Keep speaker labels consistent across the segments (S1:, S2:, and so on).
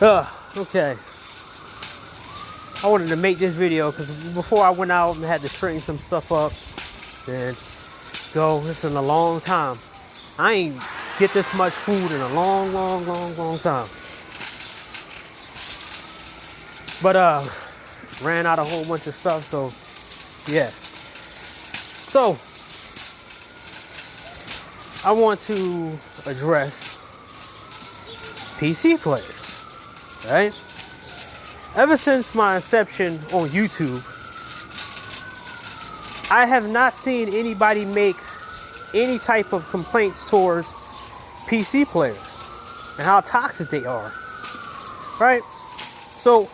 S1: Okay. I wanted to make this video because before I went out and had to straighten some stuff up and go, it's been a long time. I ain't get this much food in a long time. But ran out a whole bunch of stuff, so yeah. So I want to address PC players, right? Ever since my inception on YouTube, I have not seen anybody make any type of complaints towards PC players and how toxic they are, right? So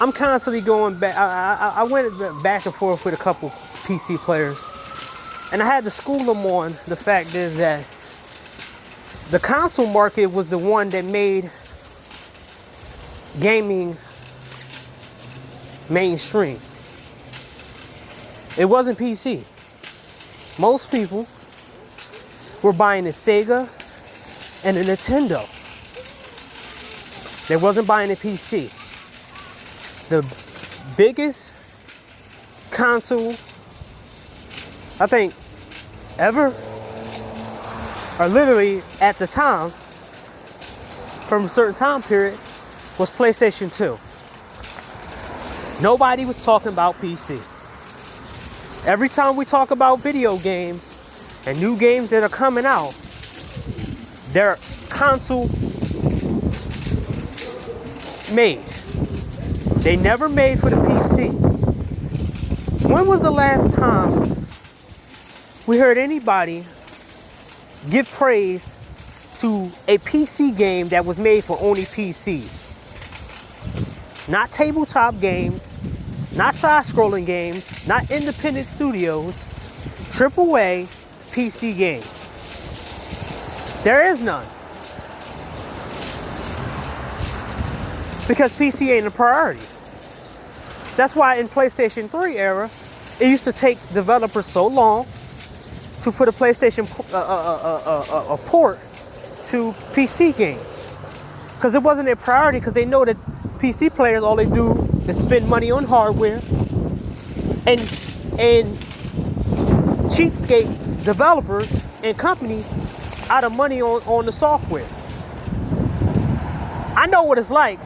S1: I'm constantly going back. I went back and forth with a couple PC players, and I had to school them on the fact is that the console market was the one that made gaming mainstream. It wasn't PC. Most people were buying a Sega and a Nintendo. They wasn't buying a PC. The biggest console, I think, ever, or literally at the time, from a certain time period, was PlayStation 2. Nobody was talking about PC. Every time we talk about video games and new games that are coming out, they're console made. They never made for the PC. When was the last time we heard anybody give praise to a PC game that was made for only PCs? Not tabletop games, not side-scrolling games, not independent studios, AAA PC games. There is none. Because PC ain't a priority. That's why in PlayStation 3 era, it used to take developers so long to put a PlayStation a port to PC games. Because it wasn't a priority, because they know that PC players, all they do is spend money on hardware and cheapskate developers and companies out of money on the software. I know what it's like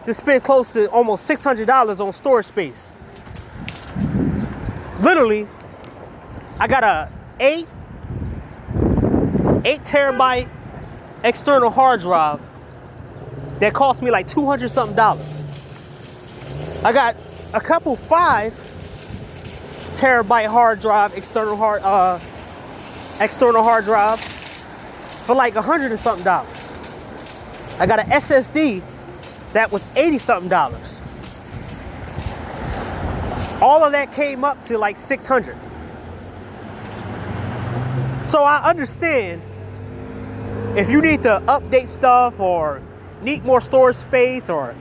S1: to spend close to almost $600 on storage space. Literally, I got a 8 terabyte external hard drive that cost me like $200 something. I got a couple 5 terabyte hard drive, external hard drive for like $100 and something. I got an SSD that was $80 something. All of that came up to like $600. So I understand if you need to update stuff or need more storage space or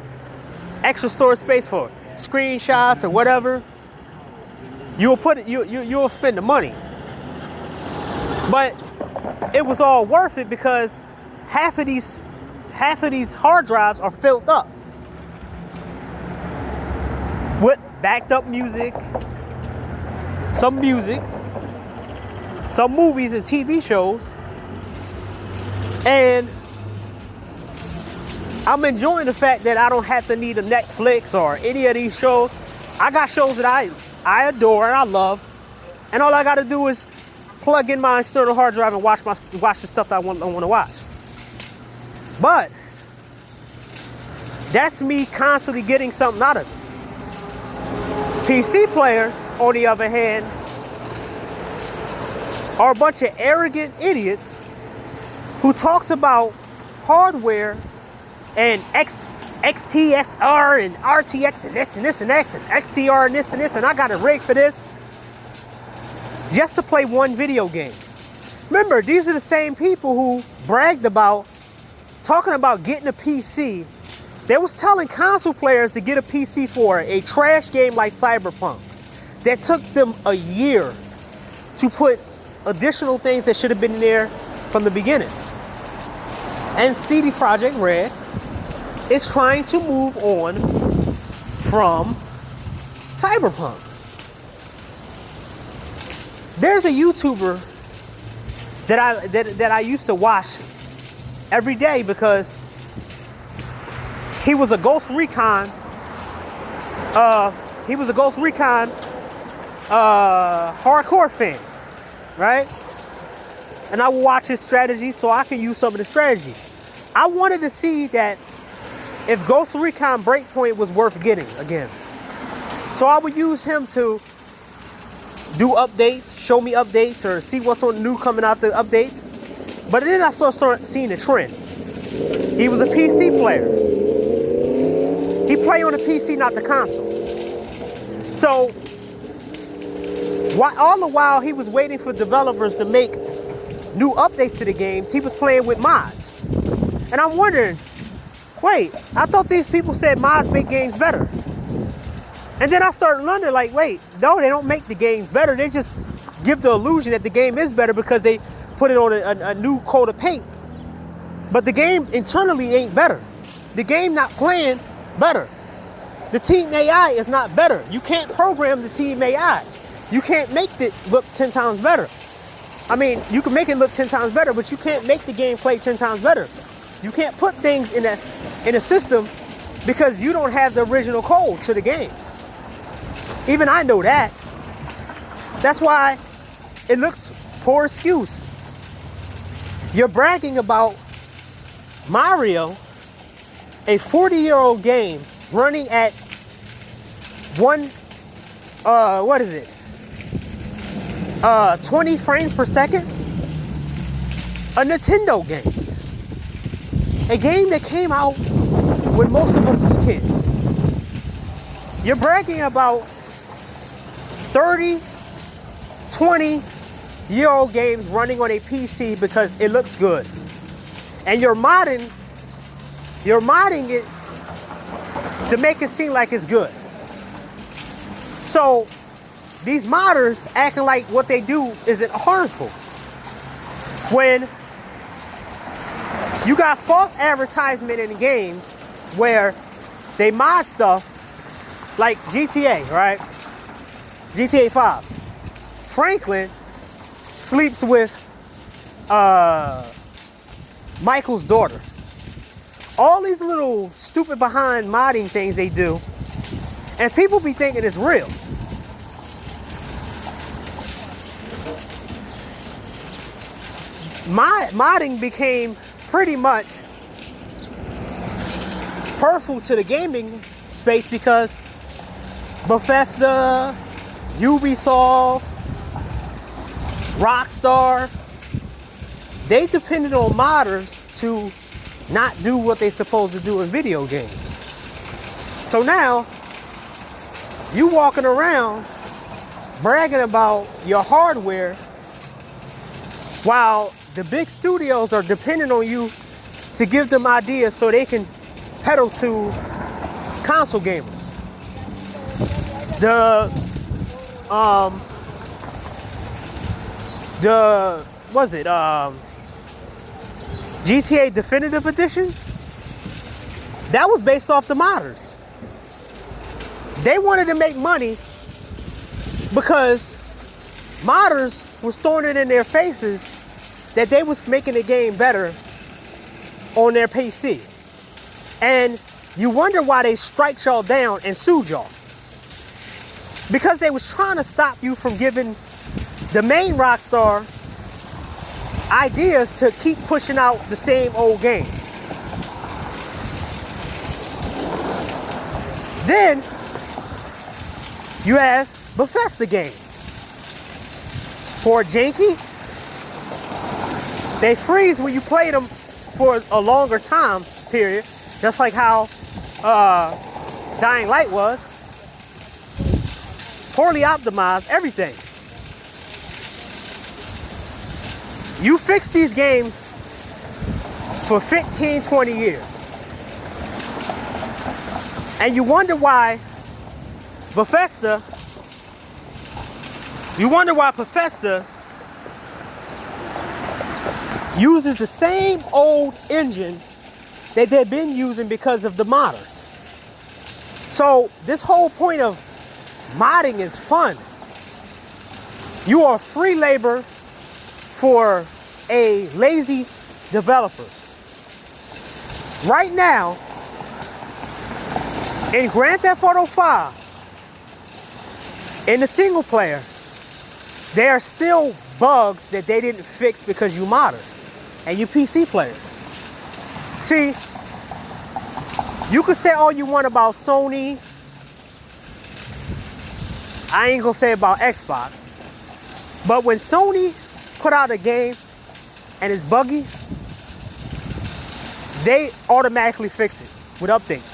S1: extra storage space for screenshots or whatever, you'll spend the money. But it was all worth it because half of these hard drives are filled up with backed up music, some movies and TV shows, and I'm enjoying the fact that I don't have to need a Netflix or any of these shows. I got shows that I adore and I love, and all I got to do is plug in my external hard drive and watch the stuff that I want to watch. But that's me constantly getting something out of it. PC players, on the other hand, are a bunch of arrogant idiots who talks about hardware and XTSR and RTX and this and this and X and XTR and this, and I got a rig for this just to play one video game. Remember, these are the same people who bragged about talking about getting a PC. They was telling console players to get a PC for a trash game like Cyberpunk that took them a year to put additional things that should have been there from the beginning. And CD Projekt Red is trying to move on from Cyberpunk. There's a YouTuber that I used to watch every day because he was a Ghost Recon. Hardcore fan, right? And I would watch his strategy so I can use some of the strategy. I wanted to see that if Ghost Recon Breakpoint was worth getting again. So I would use him to do updates, show me updates, or see what's on new coming out the updates. But then I started seeing a trend. He was a PC player. He played on the PC, not the console. So all the while he was waiting for developers to make new updates to the games, he was playing with mods. And I'm wondering, wait, I thought these people said mods make games better. And then I started wondering, like, wait, no, they don't make the games better. They just give the illusion that the game is better because they put it on a new coat of paint. But the game internally ain't better. The game not playing better. The team AI is not better. You can't program the team AI. You can't make it look 10 times better. I mean, you can make it look 10 times better, but you can't make the game play 10 times better. You can't put things in a system because you don't have the original code to the game. Even I know that. That's why it looks poor excuse. You're bragging about Mario, a 40-year-old game running at 20 frames per second. A Nintendo game. A game that came out when most of us was kids. You're bragging about 30, 20-year-old games running on a PC because it looks good. And you're modding it to make it seem like it's good. So these modders acting like what they do isn't harmful. When you got false advertisement in games where they mod stuff like GTA, right? GTA 5. Franklin sleeps with Michael's daughter. All these little stupid behind modding things they do, and people be thinking it's real. Modding became pretty much hurtful to the gaming space because Bethesda, Ubisoft, Rockstar, they depended on modders to not do what they're supposed to do in video games. So now, you walking around bragging about your hardware while the big studios are depending on you to give them ideas so they can peddle to console gamers. GTA Definitive Edition? That was based off the modders. They wanted to make money because modders was throwing it in their faces that they was making the game better on their PC. And you wonder why they striked y'all down and sued y'all. Because they was trying to stop you from giving the main Rockstar ideas to keep pushing out the same old game. Then you have Bethesda games. For janky, they freeze when you play them for a longer time period, just like how Dying Light was. Poorly optimized, everything. You fix these games for 15, 20 years. And you wonder why Bethesda uses the same old engine that they've been using because of the modders. So this whole point of modding is fun. You are free labor for a lazy developer. Right now, in Grand Theft Auto 5, in the single player, there are still bugs that they didn't fix because you modders and you PC players. See, you can say all you want about Sony. I ain't gonna say about Xbox. But when Sony put out a game and it's buggy, they automatically fix it with updates.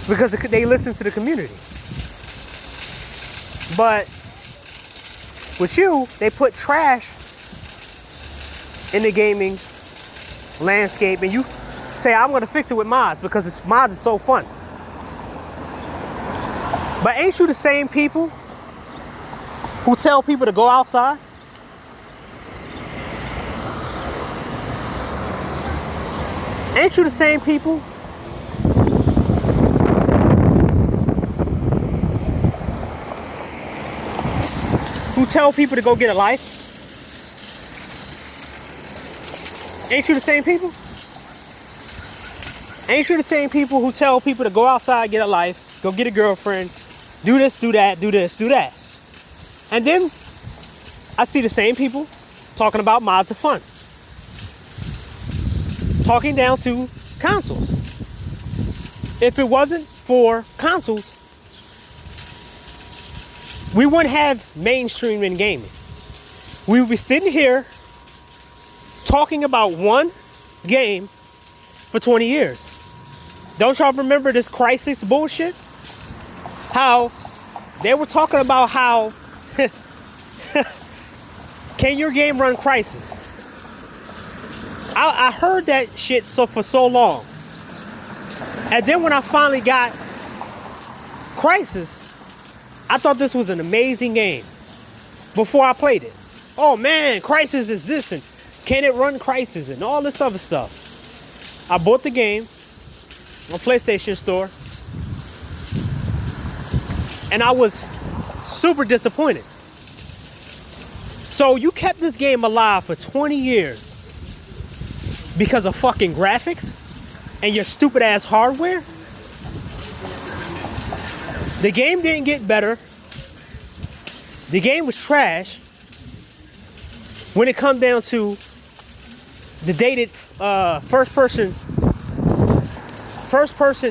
S1: Because they listen to the community. But with you, they put trash in the gaming landscape and you say, I'm gonna fix it with mods because mods is so fun. But ain't you the same people who tell people to go outside? Ain't you the same people who tell people to go get a life? Ain't you the same people? Ain't you the same people who tell people to go outside, get a life, go get a girlfriend, do this, do that, do this, do that? And then I see the same people talking about mods are fun. Talking down to consoles. If it wasn't for consoles, we wouldn't have mainstream in gaming. We would be sitting here talking about one game for 20 years. Don't y'all remember this Crysis bullshit? How they were talking about how can your game run Crysis? I heard that shit for so long. And then when I finally got Crysis, I thought this was an amazing game before I played it. Oh man, Crysis is this and can it run Crysis and all this other stuff. I bought the game on PlayStation Store and I was super disappointed. So you kept this game alive for 20 years because of fucking graphics and your stupid ass hardware? The game didn't get better. The game was trash when it comes down to the dated first person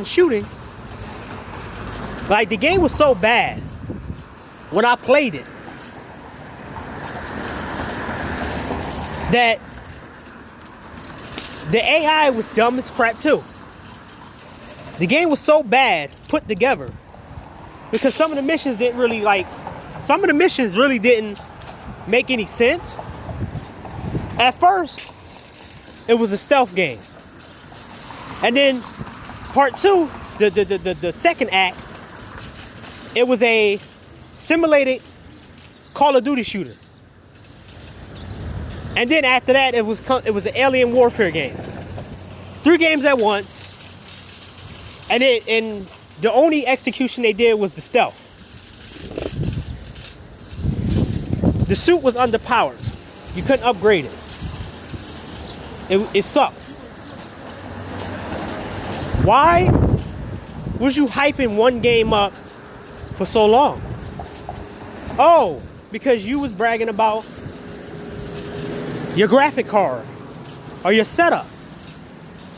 S1: shooting. Like, the game was so bad when I played it that the AI was dumb as crap too. The game was so bad put together because some of the missions didn't really didn't make any sense. At first, it was a stealth game. And then part two, the second act, it was a simulated Call of Duty shooter. And then after that, it was an alien warfare game. 3 games at once. And the only execution they did was the stealth. The suit was underpowered. You couldn't upgrade it. It sucked. Why was you hyping one game up for so long? Oh, because you was bragging about your graphic card or your setup.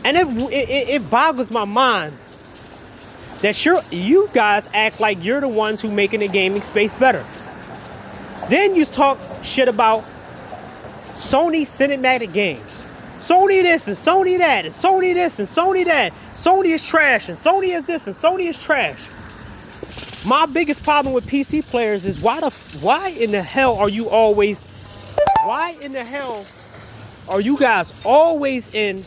S1: And it boggles my mind that you guys act like you're the ones who making the gaming space better. Then you talk shit about Sony cinematic games. Sony this and Sony that and Sony this and Sony that. Sony is trash and Sony is this and Sony is trash. My biggest problem with PC players is why in the hell are you guys always in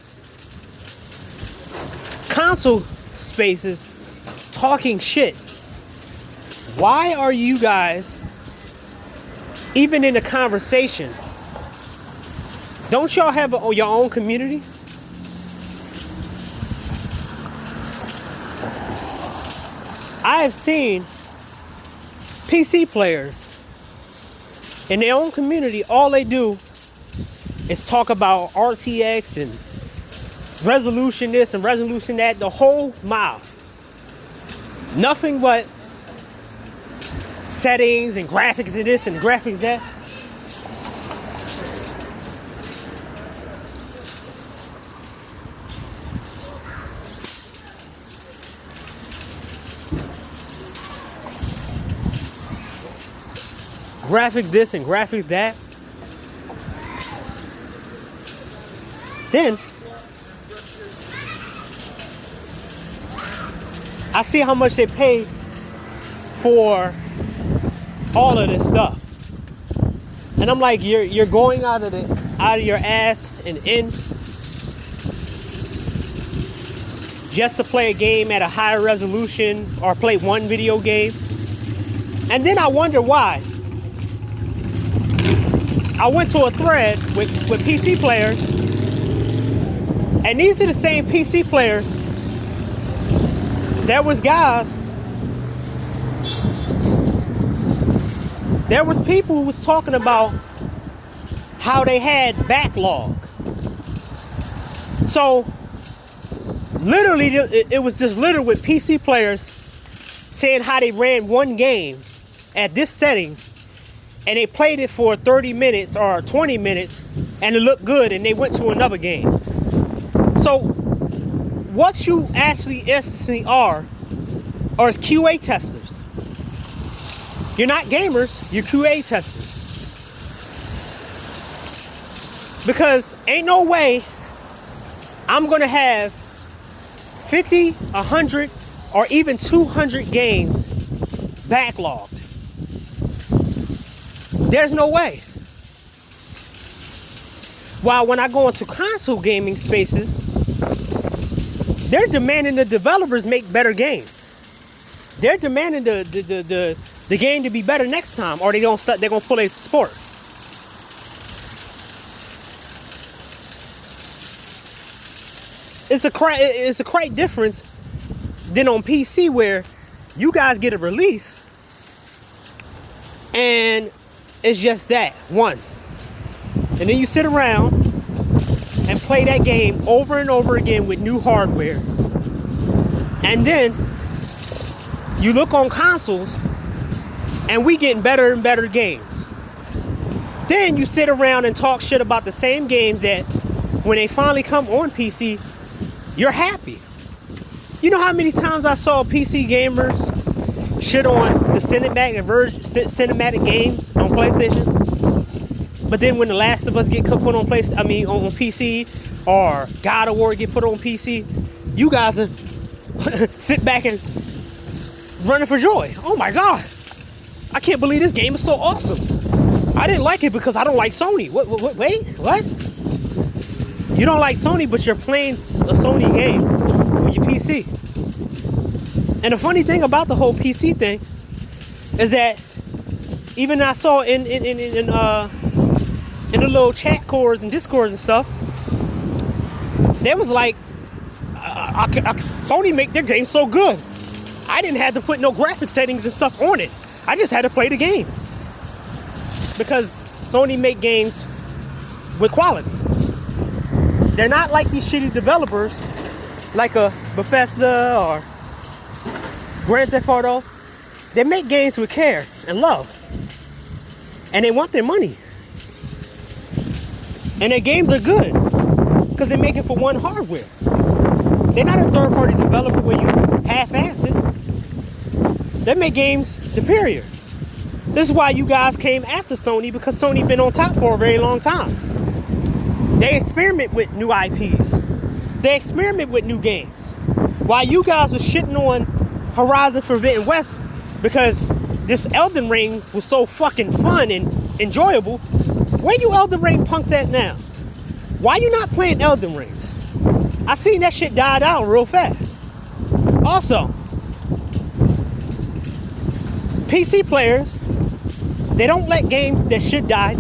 S1: console spaces talking shit? Why are you guys even in a conversation? Don't y'all have your own community? I have seen PC players in their own community, all they do is talk about RTX and resolution this and resolution that, the whole mile. Nothing but settings and graphics and this and graphics that. Graphics this and graphics that. Then I see how much they pay for all of this stuff, and I'm like, you're going out of your ass and in just to play a game at a higher resolution or play one video game. And then I wonder why. I went to a thread with PC players, and these are the same PC players. There was people who was talking about how they had backlog. So literally, it was just littered with PC players saying how they ran one game at this settings, and they played it for 30 minutes or 20 minutes, and it looked good, and they went to another game. So what you actually are is QA testers. You're not gamers, you're QA testers. Because ain't no way I'm gonna have 50, 100, or even 200 games backlogged. There's no way. While when I go into console gaming spaces, they're demanding the developers make better games. They're demanding the game to be better next time, or they're gonna pull a support. It's a quite difference than on PC, where you guys get a release and it's just that one, and then you sit around and play that game over and over again with new hardware, and then you look on consoles and we getting better and better games. Then you sit around and talk shit about the same games that when they finally come on PC, you're happy. You know how many times I saw PC gamers shit on the cinematic games on PlayStation? But then when The Last of Us get put on PC, or God of War get put on PC, you guys are sit back and running for joy. Oh my God, I can't believe this game is so awesome. I didn't like it because I don't like Sony. Wait, what? You don't like Sony, but you're playing a Sony game on your PC. And the funny thing about the whole PC thing is that even I saw in the little chat cores and discords and stuff, there was like, Sony make their game so good, I didn't have to put no graphic settings and stuff on it. I just had to play the game, because Sony make games with quality. They're not like these shitty developers like a Bethesda or Grand Theft Auto. They make games with care and love, and they want their money. And their games are good because they make it for one hardware. They're not a third-party developer where you half-ass it. They make games superior. This is why you guys came after Sony, because Sony been on top for a very long time. They experiment with new IPs. They experiment with new games. While you guys were shitting on Horizon Forbidden West because this Elden Ring was so fucking fun and enjoyable, where you Elden Ring punks at now? Why you not playing Elden Rings? I seen that shit died out real fast. Also, PC players, they don't let games that should die.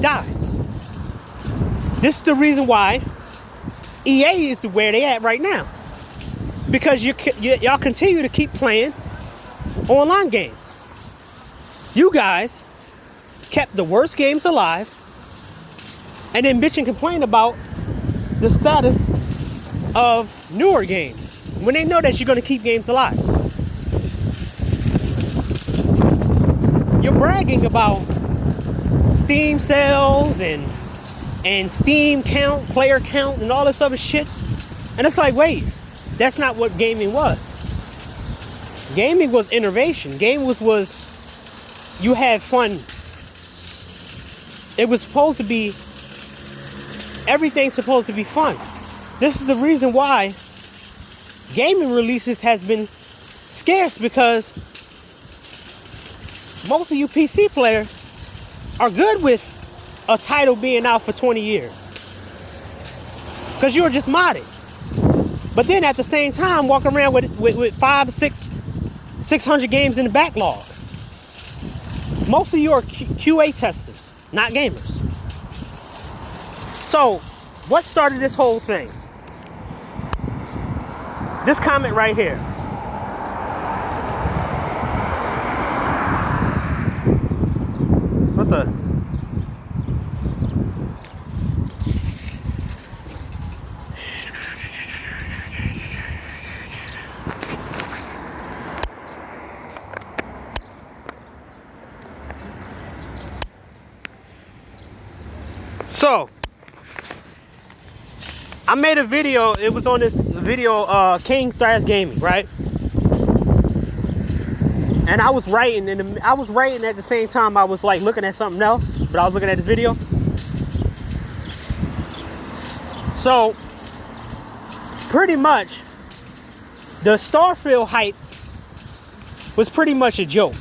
S1: This is the reason why EA is where they at right now. Because y'all continue to keep playing online games. You guys kept the worst games alive and then bitch and complain about the status of newer games when they know that you're going to keep games alive. You're bragging about Steam sales and Steam count, player count, and all this other shit. And it's like, wait, that's not what gaming was. Gaming was innovation. Gaming was you had fun. It was supposed to be, everything's supposed to be fun. This is the reason why gaming releases has been scarce, because most of you PC players are good with a title being out for 20 years. Because you're just modding. But then at the same time, walking around with 600 games in the backlog. Most of you are QA testers, not gamers. So, what started this whole thing? This comment right here. What the? So, I made a video. It was on this video, King Thrash Gaming, right? And I was writing, and I was writing at the same time I was like looking at something else, but I was looking at this video. So, pretty much, the Starfield hype was pretty much a joke.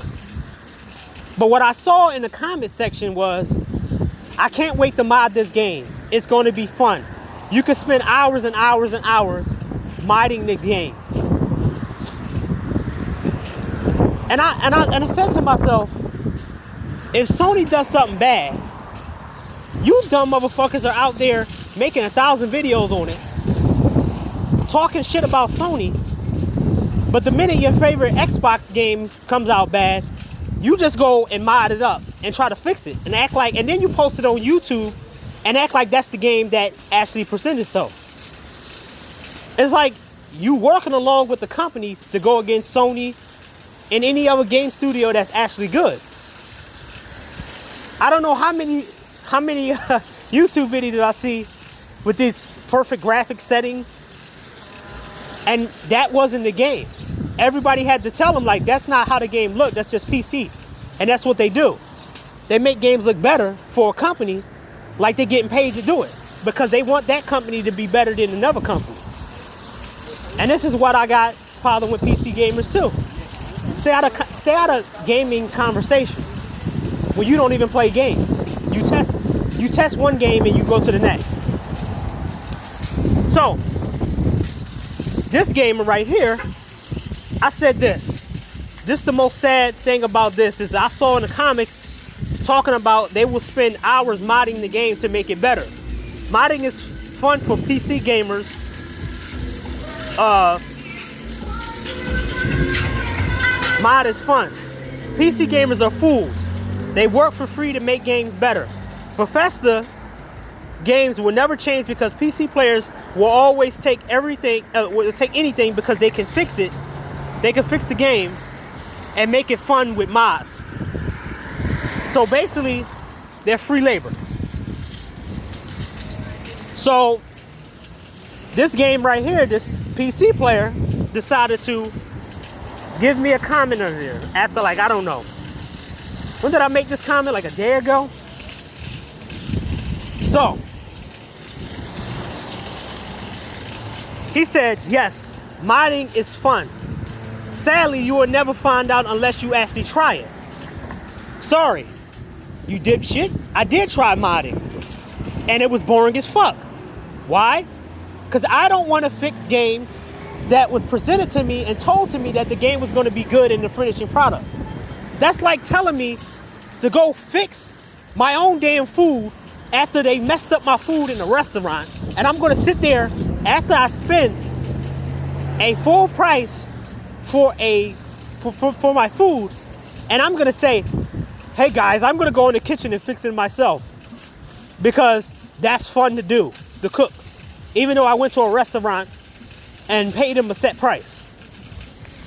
S1: But what I saw in the comment section was, I can't wait to mod this game. It's going to be fun. You could spend hours and hours and hours modding the game. And I said to myself, if Sony does something bad, you dumb motherfuckers are out there making 1,000 videos on it, talking shit about Sony. But the minute your favorite Xbox game comes out bad, you just go and mod it up and try to fix it and act like, and then you post it on YouTube and act like that's the game that actually presented itself. It's like you working along with the companies to go against Sony and any other game studio that's actually good. I don't know how many YouTube videos did I see with these perfect graphic settings, and that wasn't the game. Everybody had to tell them, like, that's not how the game looked. That's just PC. And that's what they do. They make games look better for a company, like they're getting paid to do it, because they want that company to be better than another company. And this is what I got problem with PC gamers too. Stay out of gaming conversation when you don't even play games. You test one game and you go to the next. So, this gamer right here, I said this. This the most sad thing about this is I saw in the comics talking about they will spend hours modding the game to make it better. Modding is fun for PC gamers. Mod is fun. PC gamers are fools. They work for free to make games better. Bethesda games will never change because PC players will always take everything, will take anything because they can fix it. They can fix the game and make it fun with mods. So basically, they're free labor. So this game right here, this PC player decided to give me a comment on here after, like, I don't know. When did I make this comment? Like a day ago? So, he said, yes, modding is fun. Sadly, you will never find out unless you actually try it. Sorry, you dipshit. I did try modding, and it was boring as fuck. Why? Because I don't want to fix games that was presented to me and told to me that the game was going to be good in the finishing product. That's like telling me to go fix my own damn food after they messed up my food in the restaurant, and I'm going to sit there after I spend a full price for a for my food, and I'm gonna say, hey guys, I'm gonna go in the kitchen and fix it myself because that's fun to do, to cook. Even though I went to a restaurant and paid them a set price.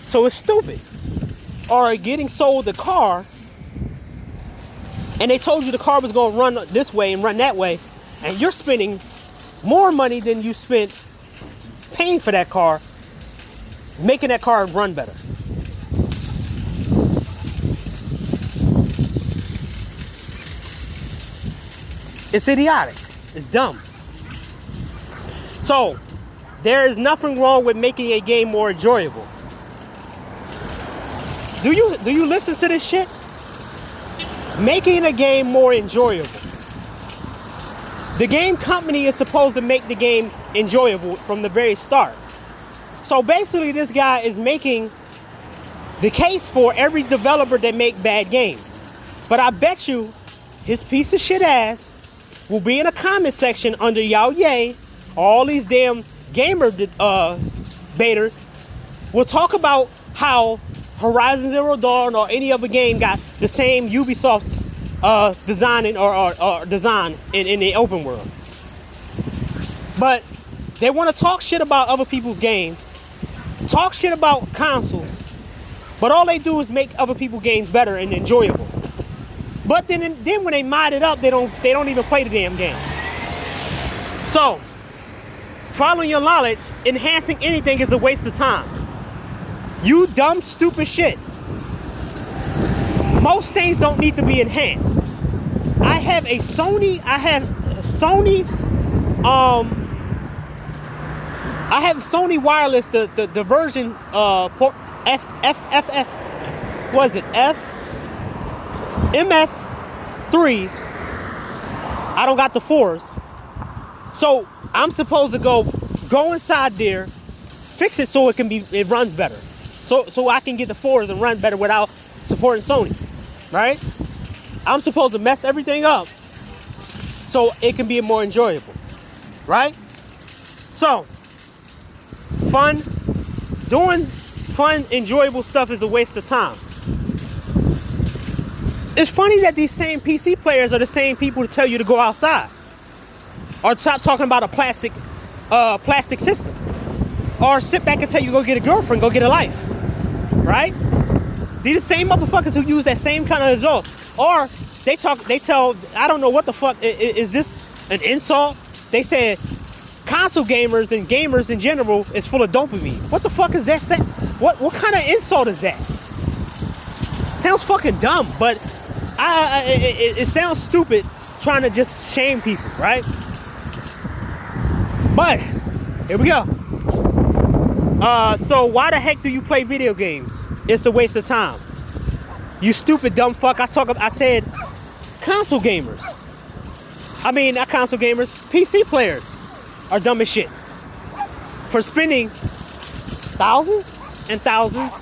S1: So it's stupid. Or getting sold a car and they told you the car was gonna run this way and run that way, and you're spending more money than you spent paying for that car, making that car run better. It's idiotic. It's dumb. So, there is nothing wrong with making a game more enjoyable. Do you listen to this shit? Making a game more enjoyable. The game company is supposed to make the game enjoyable from the very start. So basically this guy is making the case for every developer that make bad games. But I bet you his piece of shit ass will be in a comment section under y'all yay, all these damn gamer baiters will talk about how Horizon Zero Dawn or any other game got the same Ubisoft design or design in the open world. But they want to talk shit about other people's games, talk shit about consoles, but all they do is make other people's games better and enjoyable. But then when they mod it up, they don't even play the damn game. So, following your knowledge, enhancing anything is a waste of time. You dumb, stupid shit. Most things don't need to be enhanced. I have Sony wireless, the version port FFS, was it MF3s. I don't got the 4s. So I'm supposed to go inside there, fix it so it runs better. So I can get the 4s and run better without supporting Sony, right? I'm supposed to mess everything up so it can be more enjoyable, right? So, doing fun, enjoyable stuff is a waste of time. It's funny that these same PC players are the same people to tell you to go outside, or stop talking about a plastic system, or sit back and tell you go get a girlfriend, go get a life, right? These are the same motherfuckers who use that same kind of result. Or they tell, I don't know what the fuck, is this an insult? They said console gamers and gamers in general is full of dopamine. What the fuck is that? What kind of insult is that? Sounds fucking dumb, but it sounds stupid trying to just shame people, right? But here we go. So why the heck do you play video games? It's a waste of time. You stupid dumb fuck. I said console gamers. I mean, not console gamers, PC players are dumb as shit for spending thousands and thousands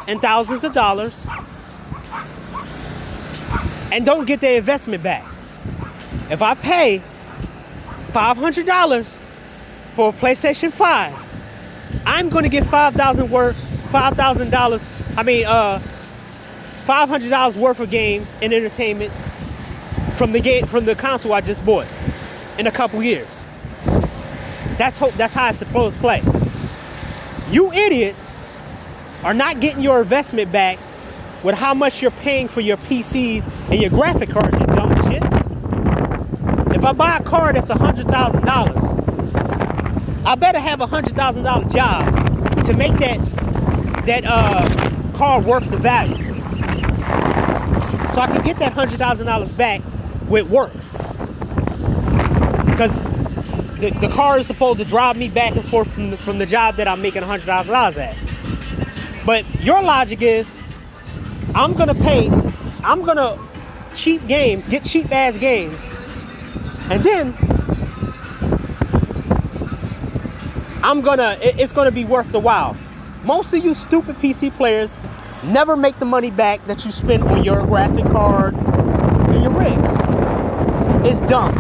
S1: and thousands of dollars and don't get their investment back. If I pay $500 for a PlayStation 5, I'm going to get $5,000 worth of games and entertainment from the console I just bought in a couple years. That's how it's supposed to play. You idiots are not getting your investment back with how much you're paying for your PCs and your graphic cards, you dumb shit. If I buy a car that's $100,000, I better have a $100,000 job to make that car worth the value. So I can get that $100,000 back with work. Because the car is supposed to drive me back and forth from the job that I'm making $100,000 at. But your logic is, I'm gonna cheap games, get cheap ass games, and then it's gonna be worth the while. Most of you stupid PC players never make the money back that you spend on your graphic cards and your rigs. It's dumb.